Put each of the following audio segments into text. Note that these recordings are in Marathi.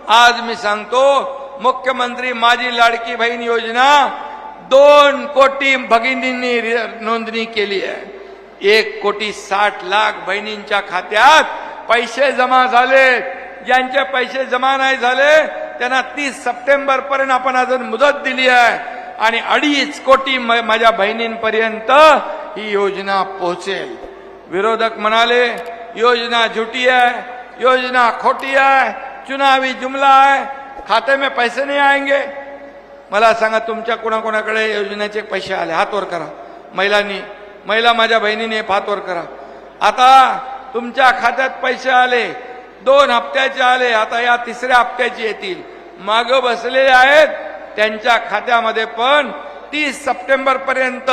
आज मी सांगतो, मुख्यमंत्री माझी लाडकी बहीण योजना 2 कोटी भगिनींनी नोंदणी केली आहे. 1,60,00,000 बहिणींच्या खात्यात पैसे जमा झाले. ज्यांचे पैसे जमा नाही झाले त्यांना 30 सप्टेंबर पर्यंत आपण अजून मुदत दिली आहे आणि 2.5 कोटी माझ्या बहिणींपर्यंत ही योजना पोहोचेल. विरोधक म्हणाले योजना झुटी है, योजना खोटी है, चुनावी जुमला है, खाते में पैसे नहीं आएंगे. मला सांगा तुमच्या कोणाकोणाकडे योजनेचे पैसे आले? हात वर करा. महिला माझ्या बहिणीने हात वर करा. आता तुमच्या खात्यात पैसे आले, 2 हप्त्याचे आले, आता या 3ऱ्या हप्त्याचे येतील. माग बसलेले आहेत त्यांच्या खात्यामध्ये पण 30 सप्टेंबर पर्यंत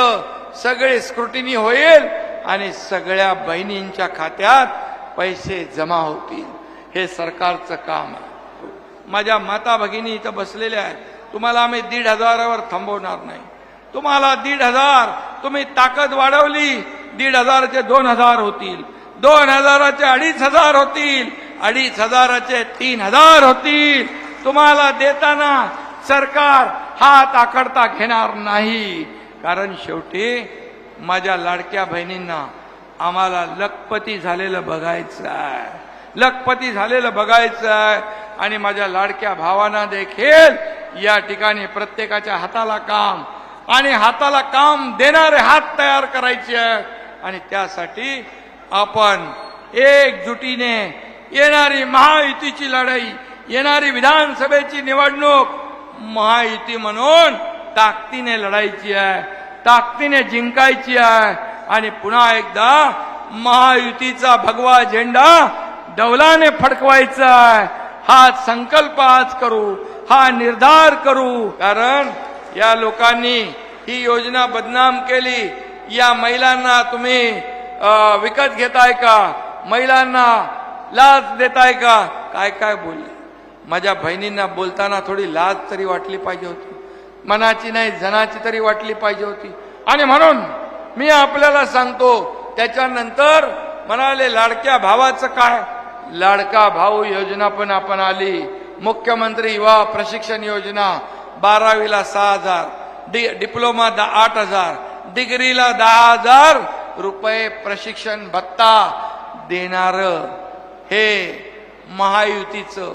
सगळे स्क्रुटिनी होईल आणि सगळ्या बहिणींच्या खात्यात पैसे जमा होतील. हे सरकारचं काम आहे. माझ्या माता भगिनी इथं बसलेल्या आहेत. तुम्हाला आम्ही 1,500वर थांबवणार नाही. तुम्हाला 1,500, तुम्ही ताकद वाढवली, 1,500चे 2,000 होतील, 2,000चे 2,500 होतील, 2,500चे 3,000 होतील. तुम्हाला देताना सरकार हात आखडता घेणार नाही. कारण शेवटी माझ्या लाडक्या बहिणींना आम्हाला लखपती झालेलं बघायचं आहे, लखपती झालेलं बघायचं आहे. आणि माझ्या लाडक्या भावांना देखील या ठिकाणी प्रत्येकाच्या हाताला काम आणि हाताला काम देणारे हात तयार करायचे आहे. आणि त्यासाठी आपण एकजुटीने येणारी महायुतीची लढाई, येणारी विधानसभेची निवडणूक महायुती म्हणून ताकदीने लढायची आहे, ताकदीने जिंकायची आहे. आणि पुन्हा एकदा महायुतीचा भगवा झेंडा डौलाने फडकवायचा आहे. हा संकल्प आज करू, हा निर्धार करू. कारण या लोकांनी ही योजना बदनाम केली. या महिलांना तुम्ही विकत घेताय का? महिलांना लाच देताय का? काय काय बोलले. माझ्या बहिणींना बोलताना थोडी लाज तरी वाटली पाहिजे होती, मनाची नाही जनाची तरी वाटली पाहिजे होती. आणि म्हणून मी आपल्याला सांगतो, त्याच्यानंतर म्हणाले लाडक्या भावाचं काय? लाडका भाऊ योजना पण आपण आली. मुख्यमंत्री युवा प्रशिक्षण योजना 12वीला 6,000, डिप्लोमा 8,000, डिग्रीला 10,000 रुपये प्रशिक्षण भत्ता देणार हे महायुतीचं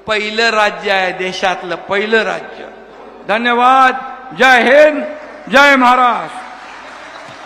पहिलं राज्य आहे, देशातलं पहिलं राज्य. धन्यवाद. जय हिंद, जय महाराष्ट्र.